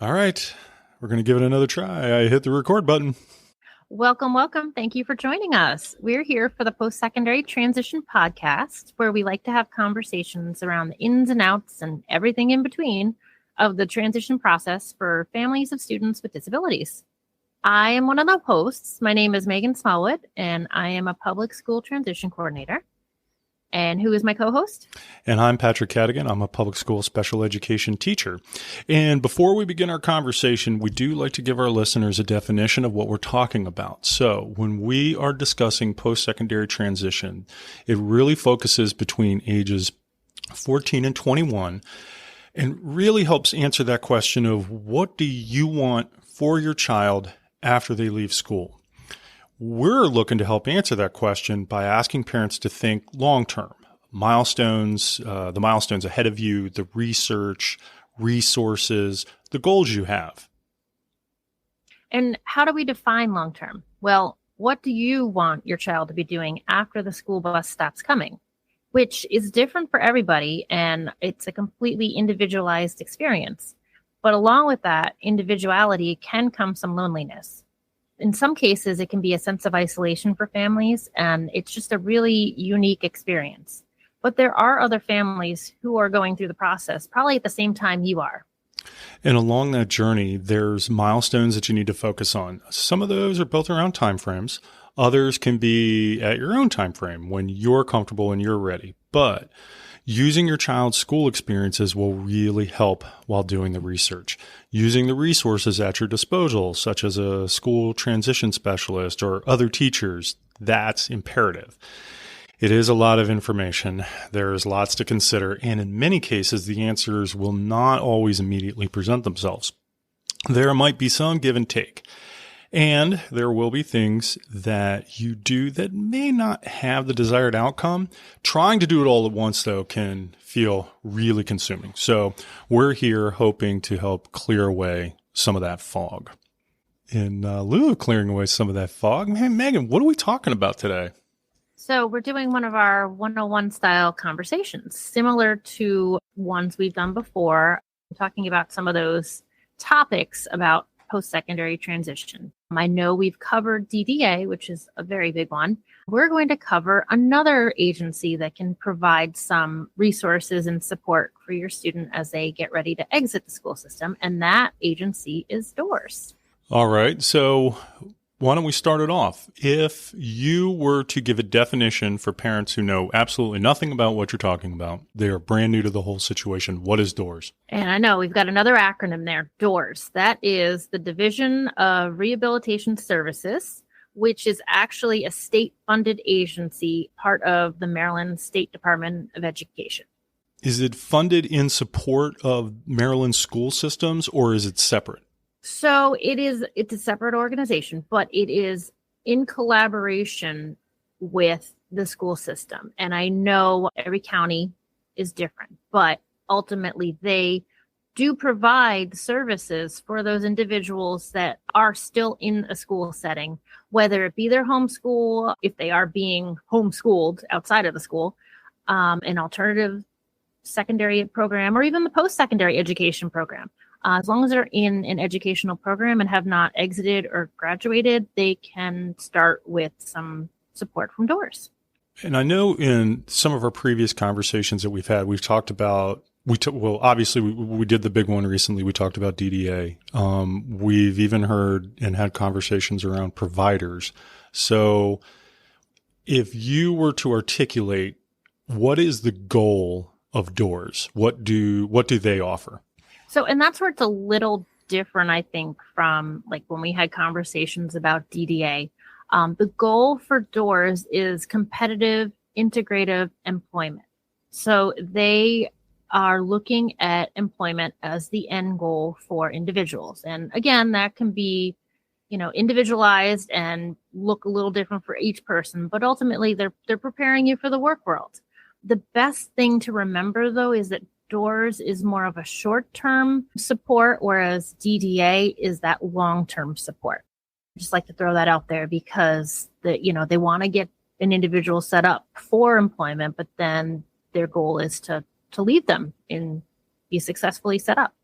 All right, we're going to give it another try. I hit the record button. Welcome, welcome. Thank you for joining us. We're here for the Post-Secondary Transition Podcast, where we like to have conversations around the ins and outs and everything in between of the transition process for families of students with disabilities. I am one of the hosts. My name is Meghan Smallwood, and I am a public school transition coordinator. And who is my co-host? And I'm Patrick Cadigan. I'm a public school special education teacher. And before we begin our conversation, we do like to give our listeners a definition of what we're talking about. So when we are discussing post-secondary transition, it really focuses between ages 14 and 21 and really helps answer that question of what do you want for your child after they leave school? We're looking to help answer that question by asking parents to think long-term, milestones, the milestones ahead of you, the research, resources, the goals you have. And how do we define long-term? Well, what do you want your child to be doing after the school bus stops coming? Which is different for everybody, and it's a completely individualized experience. But along with that individuality can come some loneliness. In some cases, it can be a sense of isolation for families, and it's just a really unique experience. But there are other families who are going through the process probably at the same time you are. And along that journey, there's milestones that you need to focus on. Some of those are built around timeframes. Others can be at your own time frame when you're comfortable and you're ready. But using your child's school experiences will really help while doing the research. Using the resources at your disposal, such as a school transition specialist or other teachers, that's imperative. It is a lot of information. There's lots to consider, and in many cases, the answers will not always immediately present themselves. There might be some give and take. And there will be things that you do that may not have the desired outcome. Trying to do it all at once, though, can feel really consuming. So we're here hoping to help clear away some of that fog. In lieu of clearing away some of that fog, man, Meghan, what are we talking about today? So we're doing one of our 101 style conversations, similar to ones we've done before. I'm talking about some of those topics about post-secondary transition. I know we've covered DDA, which is a very big one. We're going to cover another agency that can provide some resources and support for your student as they get ready to exit the school system, and that agency is DORS. All right, so why don't we start it off? If you were to give a definition for parents who know absolutely nothing about what you're talking about, they are brand new to the whole situation, what is DORS? And I know we've got another acronym there, DORS. That is the Division of Rehabilitation Services, which is actually a state-funded agency, part of the Maryland State Department of Education. Is it funded in support of Maryland school systems, or is it separate? So it's a separate organization, but it is in collaboration with the school system. And I know every county is different, but ultimately they do provide services for those individuals that are still in a school setting, whether it be their homeschool, if they are being homeschooled outside of the school, an alternative secondary program, or even the post-secondary education program. As long as they're in an educational program and have not exited or graduated, they can start with some support from DORS. And I know in some of our previous conversations that we've had, we've talked about, obviously we did the big one recently. We talked about DDA. We've even heard and had conversations around providers. So if you were to articulate, what is the goal of DORS? What do they offer? So, and that's where it's a little different, I think, from like when we had conversations about DDA. The goal for DORS is competitive, integrative employment. So they are looking at employment as the end goal for individuals. And again, that can be, individualized and look a little different for each person, but ultimately they're preparing you for the work world. The best thing to remember, though, is that DORS is more of a short-term support, whereas DDA is that long-term support. I just like to throw that out there because they want to get an individual set up for employment, but then their goal is to leave them and be successfully set up.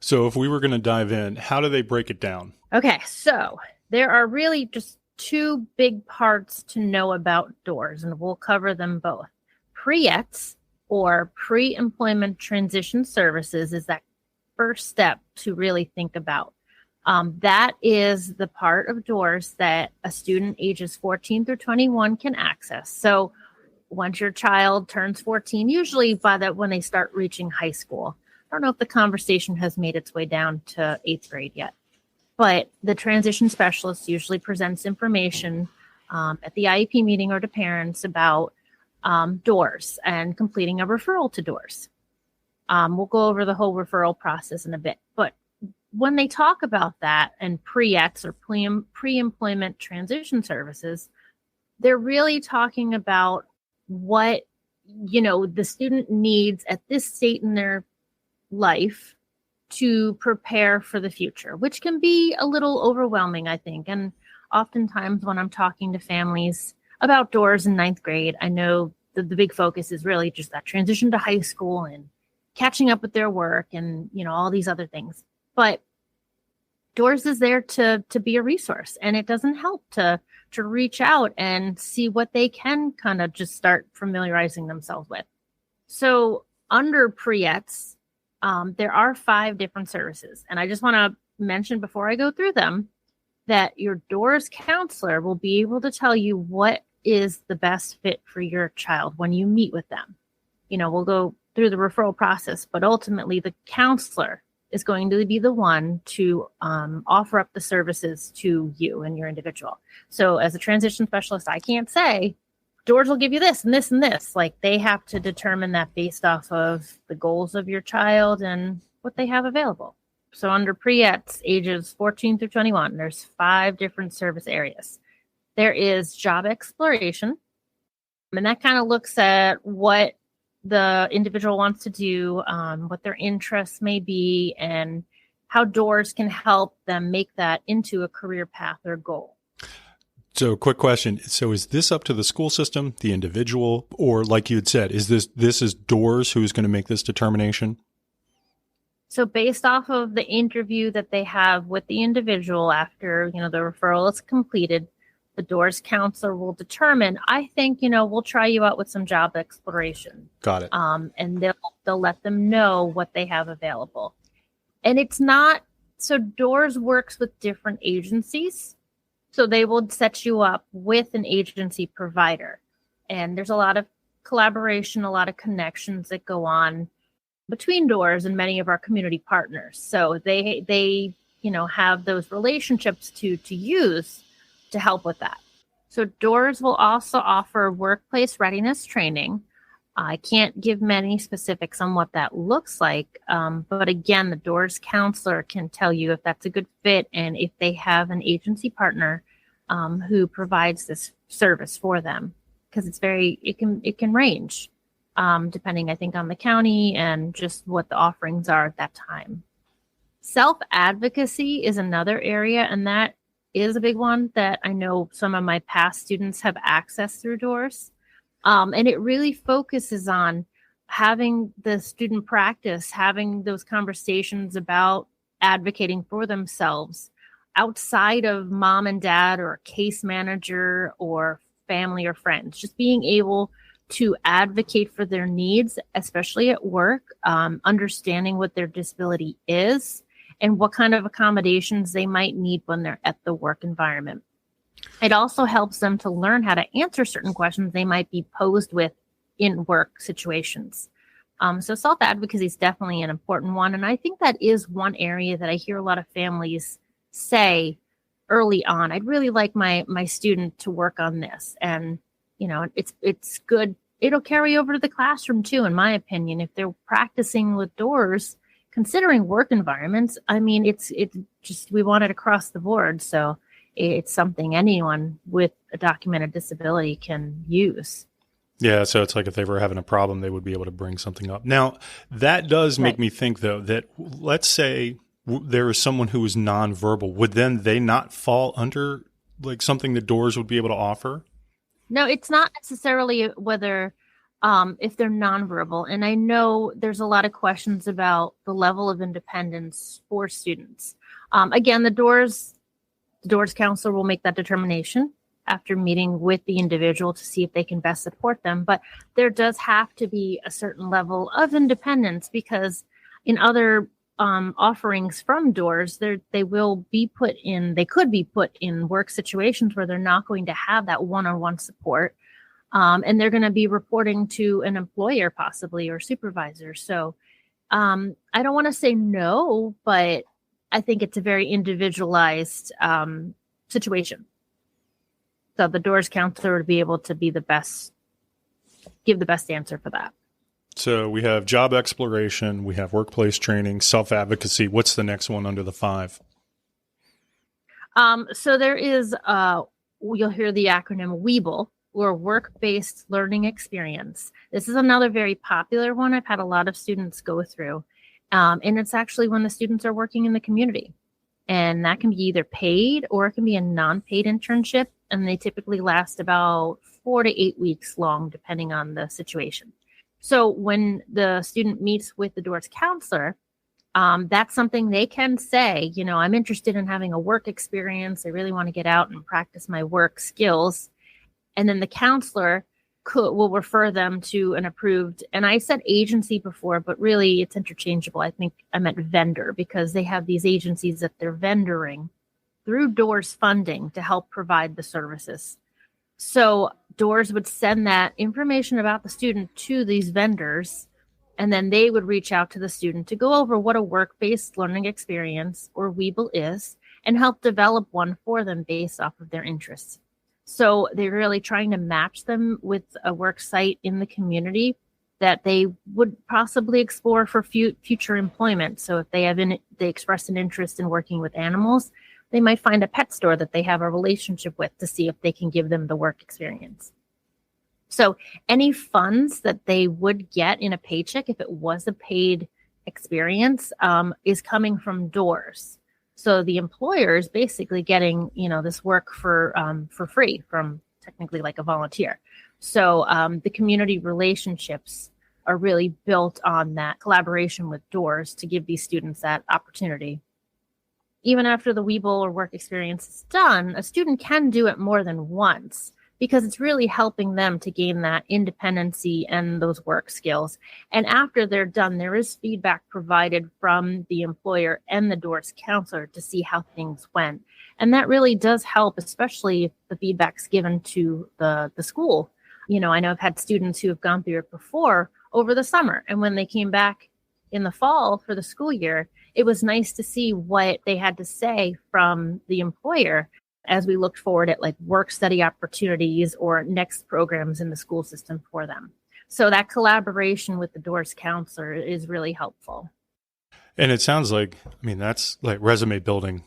So if we were going to dive in, how do they break it down? Okay, so there are really just two big parts to know about DORS, and we'll cover them both. Pre-ETS, or pre-employment transition services, is that first step to really think about. That is the part of DORS that a student ages 14 through 21 can access. So once your child turns 14, usually when they start reaching high school. I don't know if the conversation has made its way down to 8th grade yet, but the transition specialist usually presents information at the IEP meeting or to parents about DORS and completing a referral to DORS. We'll go over the whole referral process in a bit, but when they talk about that and pre-ETS or pre-employment transition services, they're really talking about what, the student needs at this state in their life to prepare for the future, which can be a little overwhelming, I think. And oftentimes when I'm talking to families about DORS in 9th grade, I know the big focus is really just that transition to high school and catching up with their work and, all these other things. But DORS is there to be a resource, and it doesn't help to reach out and see what they can kind of just start familiarizing themselves with. So under pre-ETS, there are 5 different services. And I just want to mention before I go through them that your DORS counselor will be able to tell you what is the best fit for your child when you meet with them. We'll go through the referral process, but ultimately the counselor is going to be the one to offer up the services to you and your individual. So as a transition specialist, I can't say DORS will give you this and this and this. Like, they have to determine that based off of the goals of your child and what they have available. So under pre-ETS, ages 14 through 21, there's 5 different service areas. There is job exploration, and that kind of looks at what the individual wants to do, what their interests may be, and how DORS can help them make that into a career path or goal. So quick question. So is this up to the school system, the individual, or like you had said, is this is DORS who's going to make this determination? So based off of the interview that they have with the individual after, the referral is completed, the DORS counselor will determine, I think, we'll try you out with some job exploration. Got it. And they'll let them know what they have available. And it's not, so DORS works with different agencies. So they will set you up with an agency provider. And there's a lot of collaboration, a lot of connections that go on between DORS and many of our community partners. So they have those relationships to use to help with that. So DORS will also offer workplace readiness training. I can't give many specifics on what that looks like, but again, the DORS counselor can tell you if that's a good fit and if they have an agency partner who provides this service for them, because it can range depending, I think, on the county and just what the offerings are at that time. Self-advocacy is another area, and that is a big one that I know some of my past students have accessed through DORS. And it really focuses on having the student practice, having those conversations about advocating for themselves outside of mom and dad or a case manager or family or friends, just being able to advocate for their needs, especially at work, understanding what their disability is and what kind of accommodations they might need when they're at the work environment. It also helps them to learn how to answer certain questions they might be posed with in work situations. So self-advocacy is definitely an important one. And I think that is one area that I hear a lot of families say early on, I'd really like my student to work on this. And, it's good. It'll carry over to the classroom too, in my opinion, if they're practicing with DORS, considering work environments. I mean, it's just, we want it across the board. So it's something anyone with a documented disability can use. Yeah, so it's like if they were having a problem, they would be able to bring something up. Now, that does make me think, though, that let's say there is someone who is nonverbal. Would then they not fall under like something that DORS would be able to offer? No, it's not necessarily whether if they're nonverbal. And I know there's a lot of questions about the level of independence for students. Again, the DORS counselor will make that determination after meeting with the individual to see if they can best support them. But there does have to be a certain level of independence, because in other offerings from DORS, they could be put in work situations where they're not going to have that one-on-one support. And they're going to be reporting to an employer possibly or supervisor. So I don't want to say no, but I think it's a very individualized situation. So the DORS counselor would be able to give the best answer for that. So we have job exploration, we have workplace training, self-advocacy. What's the next one under the 5? So there is, you'll hear the acronym WEBL, or work-based learning experience. This is another very popular one I've had a lot of students go through. And it's actually when the students are working in the community. And that can be either paid or it can be a non-paid internship. And they typically last about 4 to 8 weeks long, depending on the situation. So when the student meets with the DORS counselor, that's something they can say, I'm interested in having a work experience. I really want to get out and practice my work skills. And then the counselor will refer them to an approved, and I said agency before, but really it's interchangeable. I think I meant vendor, because they have these agencies that they're vendoring through DORS funding to help provide the services. So DORS would send that information about the student to these vendors, and then they would reach out to the student to go over what a work-based learning experience, or WEBL, is, and help develop one for them based off of their interests. So they're really trying to match them with a work site in the community that they would possibly explore for future employment. So if they express an interest in working with animals, they might find a pet store that they have a relationship with to see if they can give them the work experience. So any funds that they would get in a paycheck, if it was a paid experience, is coming from DORS. So the employer is basically getting, this work for free from technically like a volunteer. So the community relationships are really built on that collaboration with DORS to give these students that opportunity. Even after the WEBL or work experience is done, a student can do it more than once, because it's really helping them to gain that independency and those work skills. And after they're done, there is feedback provided from the employer and the DORS counselor to see how things went. And that really does help, especially if the feedback's given to the school. I know I've had students who have gone through it before over the summer. And when they came back in the fall for the school year, it was nice to see what they had to say from the employer as we looked forward at like work study opportunities or next programs in the school system for them. So that collaboration with the DORS counselor is really helpful. And it sounds like, that's like resume building.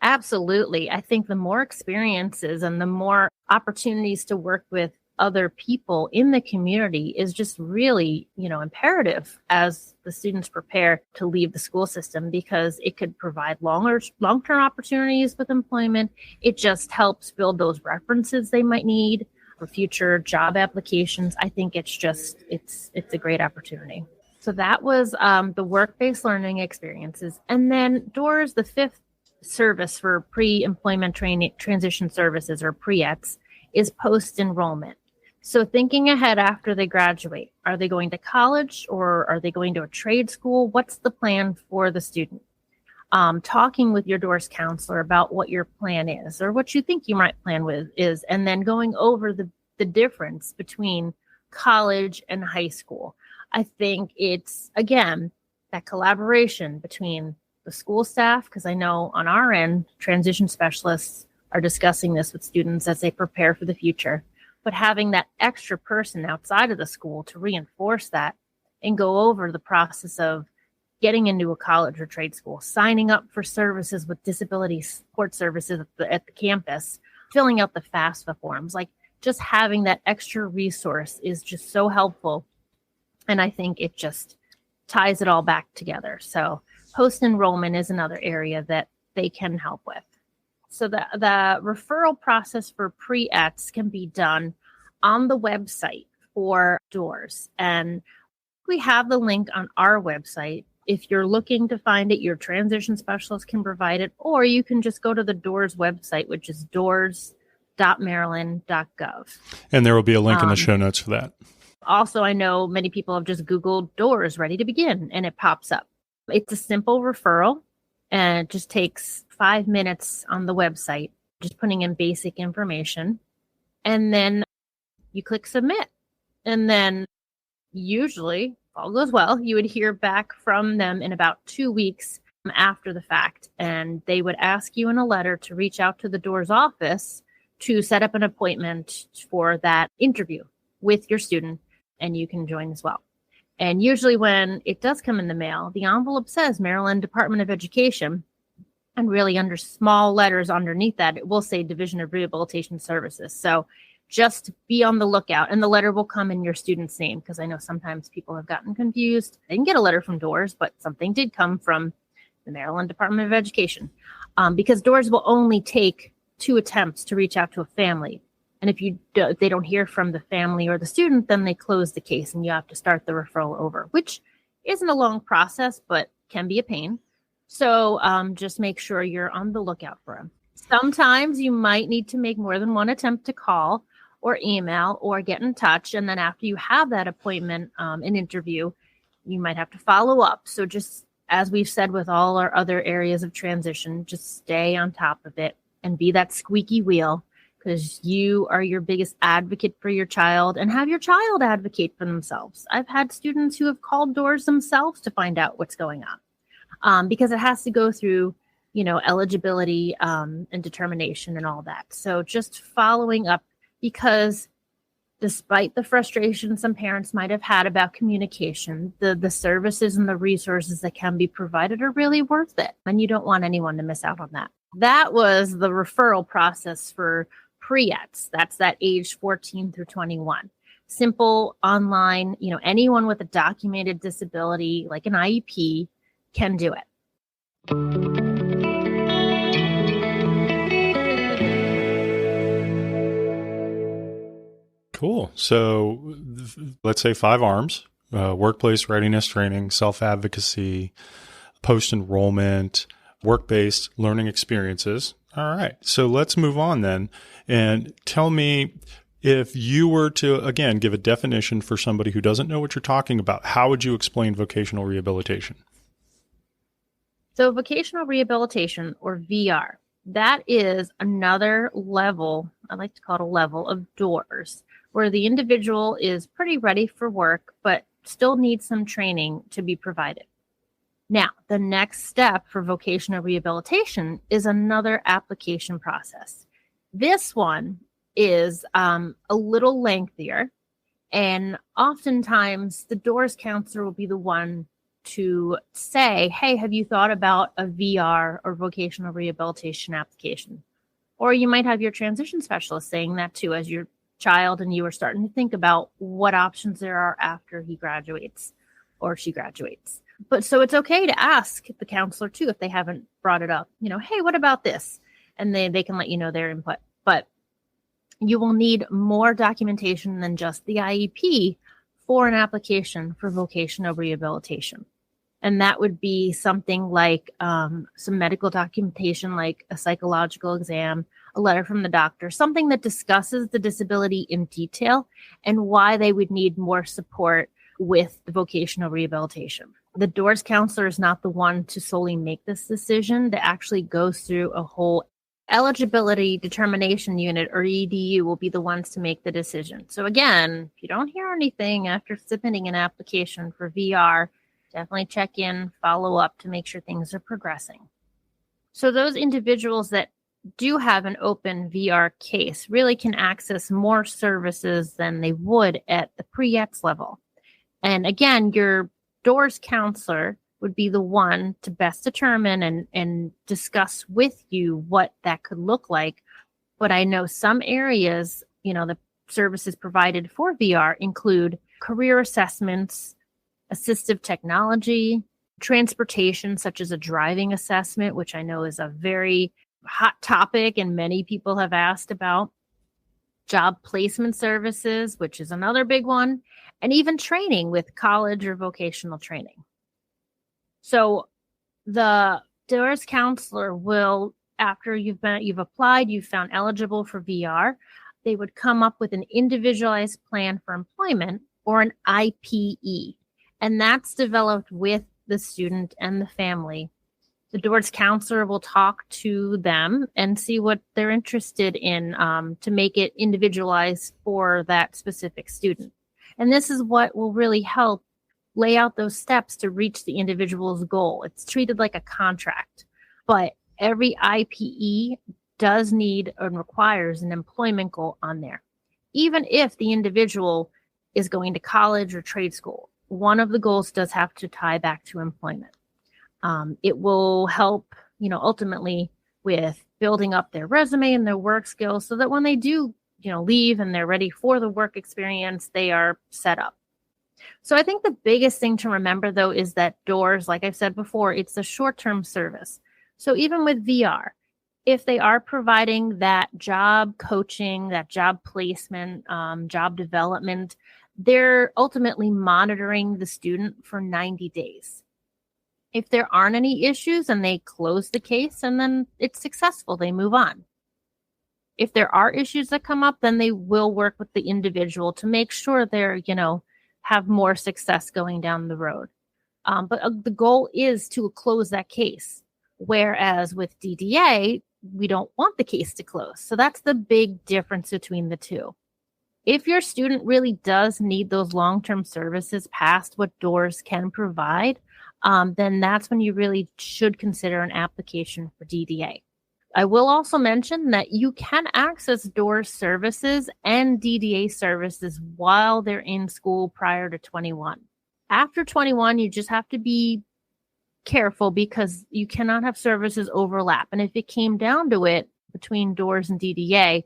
Absolutely. I think the more experiences and the more opportunities to work with other people in the community is just really, imperative as the students prepare to leave the school system, because it could provide long-term opportunities with employment. It just helps build those references they might need for future job applications. I think it's a great opportunity. So that was the work-based learning experiences. And then DORS, the 5th service for pre-employment training transition services, or Pre-ETS, is post-enrollment. So thinking ahead after they graduate, are they going to college or are they going to a trade school? What's the plan for the student? Talking with your DORS counselor about what your plan is or what you think you might plan with is, and then going over the difference between college and high school. I think it's, again, that collaboration between the school staff, because I know on our end, transition specialists are discussing this with students as they prepare for the future. But having that extra person outside of the school to reinforce that and go over the process of getting into a college or trade school, signing up for services with disability support services at the campus, filling out the FAFSA forms, like just having that extra resource is just so helpful. And I think it just ties it all back together. So post-enrollment is another area that they can help with. So the referral process for Pre-ETS can be done on the website for DORS. And we have the link on our website. If you're looking to find it, your transition specialist can provide it, or you can just go to the DORS website, which is doors.maryland.gov. And there will be a link in the show notes for that. Also, I know many people have just Googled DORS ready to begin, and it pops up. It's a simple referral, and it just takes 5 minutes on the website, just putting in basic information. And then you click submit. And then usually, if all goes well, you would hear back from them in about 2 weeks after the fact. And they would ask you in a letter to reach out to the DORS office to set up an appointment for that interview with your student, and you can join as well. And usually when it does come in the mail, the envelope says Maryland Department of Education, and really under small letters underneath that, it will say Division of Rehabilitation Services. So just be on the lookout, and the letter will come in your student's name, because I know sometimes people have gotten confused. They didn't get a letter from DORS, but something did come from the Maryland Department of Education, because DORS will only take 2 attempts to reach out to a family. And if they don't hear from the family or the student, then they close the case and you have to start the referral over, which isn't a long process, but can be a pain. So just make sure you're on the lookout for them. Sometimes you might need to make more than one attempt to call or email or get in touch. And then after you have that appointment, an interview, you might have to follow up. So just as we've said with all our other areas of transition, just stay on top of it and be that squeaky wheel, because you are your biggest advocate for your child, and have your child advocate for themselves. I've had students who have called DORS themselves to find out what's going on, because it has to go through, eligibility and determination and all that. So just following up, because despite the frustration some parents might have had about communication, the services and the resources that can be provided are really worth it. And you don't want anyone to miss out on that. That was the referral process for Pre-ETS. That's that age 14 through 21. Simple online, anyone with a documented disability like an IEP can do it. Cool. So let's say 5 arms: workplace readiness training, self-advocacy, post-enrollment, work-based learning experiences. All right. So let's move on then, and tell me, if you were to, again, give a definition for somebody who doesn't know what you're talking about, how would you explain vocational rehabilitation? So vocational rehabilitation, or VR, that is another level, I like to call it a level of DORS, where the individual is pretty ready for work, but still needs some training to be provided. Now, the next step for vocational rehabilitation is another application process. This one is a little lengthier, and oftentimes the DORS counselor will be the one to say, hey, have you thought about a VR or vocational rehabilitation application? Or you might have your transition specialist saying that too, as your child and you are starting to think about what options there are after he graduates or she graduates. But so it's okay to ask the counselor too, if they haven't brought it up, hey, what about this? And they can let you know their input. But you will need more documentation than just the IEP for an application for vocational rehabilitation. And that would be something like some medical documentation, like a psychological exam, a letter from the doctor, something that discusses the disability in detail and why they would need more support with the vocational rehabilitation. The DORS counselor is not the one to solely make this decision. That actually goes through a whole eligibility determination unit, or EDU, will be the ones to make the decision. So again, if you don't hear anything after submitting an application for VR, definitely check in, follow up to make sure things are progressing. So those individuals that do have an open VR case really can access more services than they would at the Pre-ETS level. And again, your DORS counselor would be the one to best determine and discuss with you what that could look like. But I know some areas, the services provided for VR include career assessments, assistive technology, transportation, such as a driving assessment, which I know is a very hot topic and many people have asked about. job placement services, which is another big one, and even training with college or vocational training. So the DORS counselor will, after you've applied, you've found eligible for VR, they would come up with an individualized plan for employment, or an IPE. And that's developed with the student and the family. The DORS counselor will talk to them and see what they're interested in to make it individualized for that specific student. And this is what will really help lay out those steps to reach the individual's goal. It's treated like a contract, but every IPE does need and requires an employment goal on there. Even if the individual is going to college or trade school, one of the goals does have to tie back to employment. It will help, ultimately with building up their resume and their work skills so that when they do, leave and they're ready for the work experience, they are set up. So I think the biggest thing to remember, though, is that DORS, like I've said before, it's a short-term service. So even with VR, if they are providing that job coaching, that job placement, job development, they're ultimately monitoring the student for 90 days. If there aren't any issues and they close the case and then it's successful, they move on. If there are issues that come up, then they will work with the individual to make sure they're, have more success going down the road. But the goal is to close that case. Whereas with DDA, we don't want the case to close. So that's the big difference between the two. If your student really does need those long-term services past what DORS can provide, then that's when you really should consider an application for DDA. I will also mention that you can access DORS services and DDA services while they're in school prior to 21. After 21, you just have to be careful because you cannot have services overlap. And if it came down to it between DORS and DDA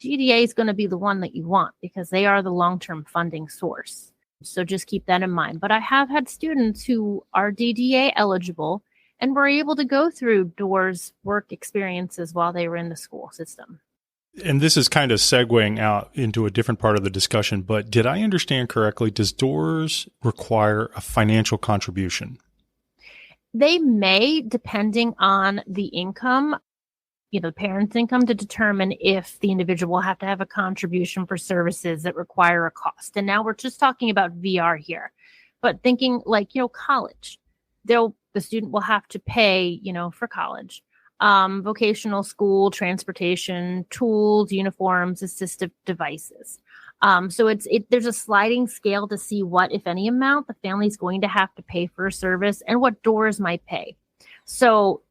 is going to be the one that you want because they are the long-term funding source. So just keep that in mind. But I have had students who are DDA eligible and were able to go through DORS work experiences while they were in the school system. And this is kind of segueing out into a different part of the discussion, but did I understand correctly? Does DORS require a financial contribution? They may, depending on the income, the parent's income, to determine if the individual will have to have a contribution for services that require a cost. And now we're just talking about VR here, but thinking like, college, the student will have to pay, for college, vocational school, transportation, tools, uniforms, assistive devices. So there's a sliding scale to see what, if any amount, the family is going to have to pay for a service and what DORS might pay. So,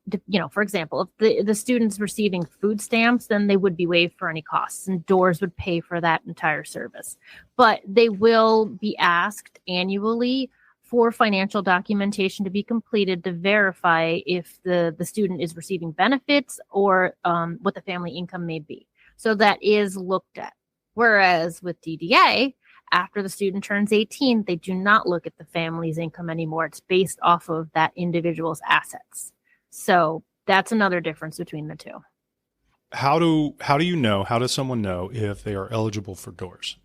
for example, if the student's receiving food stamps, then they would be waived for any costs and DORS would pay for that entire service. But they will be asked annually for financial documentation to be completed to verify if the student is receiving benefits or what the family income may be. So that is looked at. Whereas with DDA, after the student turns 18, they do not look at the family's income anymore. It's based off of that individual's assets. So that's another difference between the two. How does someone know if they are eligible for DORS?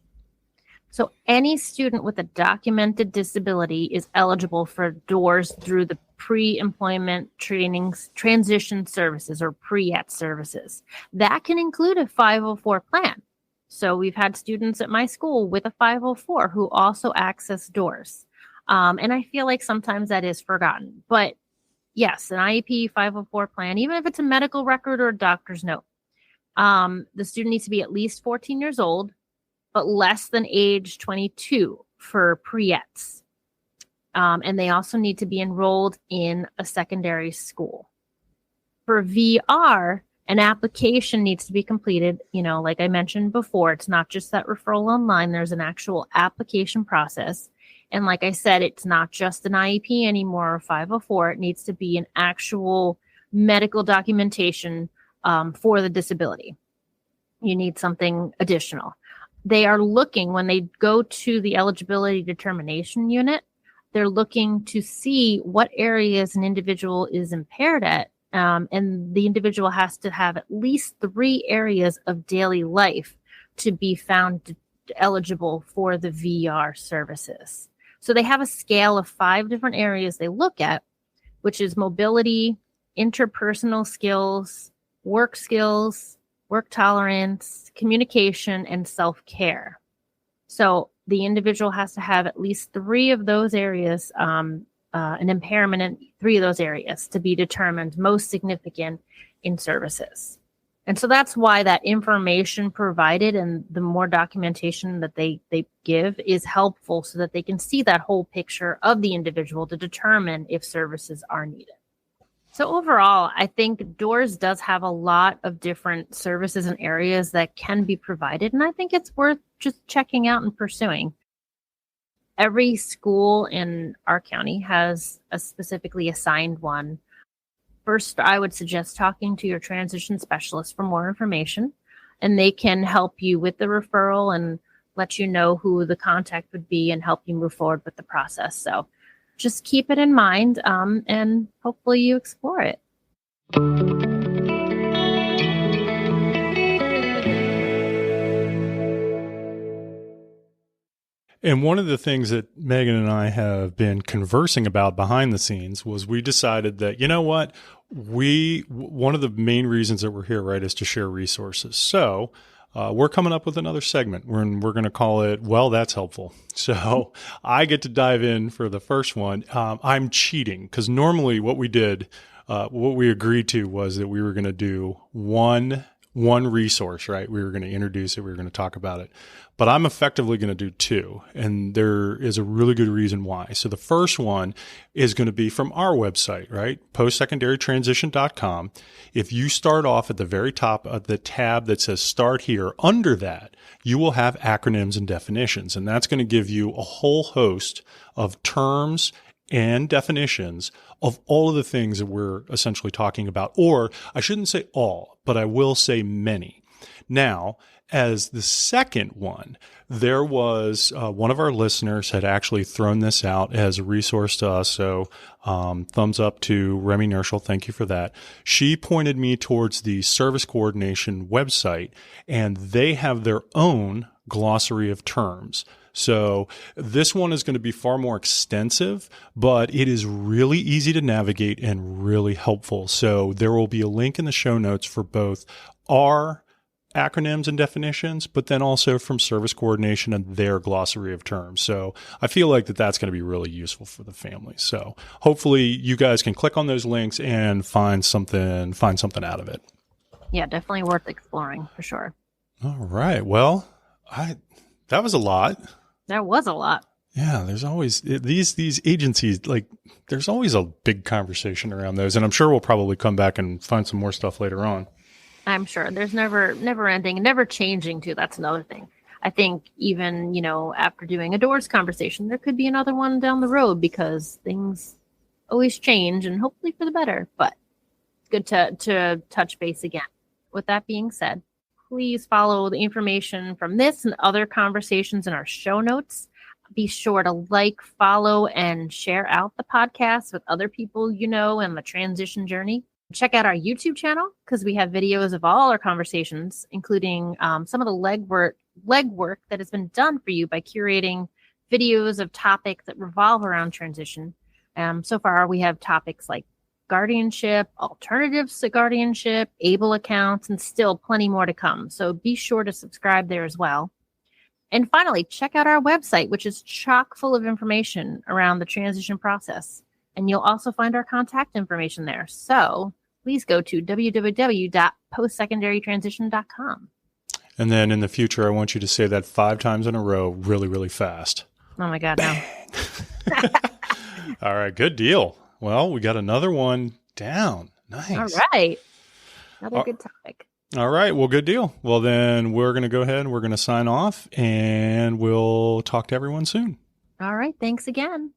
So any student with a documented disability is eligible for DORS through the pre-employment transition services, or Pre-ETS services. That can include a 504 plan. So we've had students at my school with a 504 who also access DORS. And I feel like sometimes that is forgotten. But yes, an IEP 504 plan, even if it's a medical record or a doctor's note, the student needs to be at least 14 years old, but less than age 22 for Pre-ETS. And they also need to be enrolled in a secondary school. For VR, an application needs to be completed. Like I mentioned before, it's not just that referral online. There's an actual application process. And like I said, it's not just an IEP anymore or 504. It needs to be an actual medical documentation for the disability. You need something additional. They are looking, when they go to the eligibility determination unit, they're looking to see what areas an individual is impaired at. And the individual has to have at least 3 areas of daily life to be found eligible for the VR services. So they have a scale of 5 different areas they look at, which is mobility, interpersonal skills, work tolerance, communication, and self-care. So the individual has to have at least 3 of those areas, an impairment in 3 of those areas to be determined most significant in services. And so that's why that information provided and the more documentation that they give is helpful so that they can see that whole picture of the individual to determine if services are needed. So overall, I think DORS does have a lot of different services and areas that can be provided, and I think it's worth just checking out and pursuing. Every school in our county has a specifically assigned one. First, I would suggest talking to your transition specialist for more information, and they can help you with the referral and let you know who the contact would be and help you move forward with the process. So just keep it in mind, and hopefully you explore it. And one of the things that Meghan and I have been conversing about behind the scenes was we decided that, you know what, one of the main reasons that we're here, right, is to share resources. So we're coming up with another segment. We're going to call it, Well, That's Helpful. So I get to dive in for the first one. I'm cheating because normally what we agreed to was that we were going to do one resource, right? We were going to introduce it. We were going to talk about it, but I'm effectively going to do 2. And there is a really good reason why. So the first one is going to be from our website, right? postsecondarytransition.com. If you start off at the very top of the tab that says start here, under that, you will have acronyms and definitions. And that's going to give you a whole host of terms and definitions of all of the things that we're essentially talking about. Or I shouldn't say all, but I will say many. Now, as the second one, there was one of our listeners had actually thrown this out as a resource to us. So thumbs up to Remy Nerschel. Thank you for that. She pointed me towards the Service Coordination website, and they have their own glossary of terms. So this one is going to be far more extensive, but it is really easy to navigate and really helpful. So there will be a link in the show notes for both our acronyms and definitions, but then also from Service Coordination and their glossary of terms. So I feel like that's going to be really useful for the family. So hopefully you guys can click on those links and find something out of it. Yeah, definitely worth exploring for sure. All right. Well, that was a lot. That was a lot. Yeah, there's always these agencies, like there's always a big conversation around those. And I'm sure we'll probably come back and find some more stuff later on. I'm sure there's never ending, never changing too. That's another thing. I think even, after doing a DORS conversation, there could be another one down the road because things always change and hopefully for the better, but good to touch base again. With that being said, please follow the information from this and other conversations in our show notes. Be sure to like, follow, and share out the podcast with other people in the transition journey. Check out our YouTube channel because we have videos of all our conversations, including some of the legwork that has been done for you by curating videos of topics that revolve around transition. So far, we have topics like guardianship, alternatives to guardianship, ABLE accounts, and still plenty more to come. So be sure to subscribe there as well. And finally, check out our website, which is chock full of information around the transition process. And you'll also find our contact information there. So please go to www.postsecondarytransition.com. And then in the future, I want you to say that 5 times in a row, really, really fast. Oh my God, no. All right, good deal. Well, we got another one down. Nice. All right. Another good topic. All right. Well, good deal. Well, then we're going to go ahead and we're going to sign off and we'll talk to everyone soon. All right. Thanks again.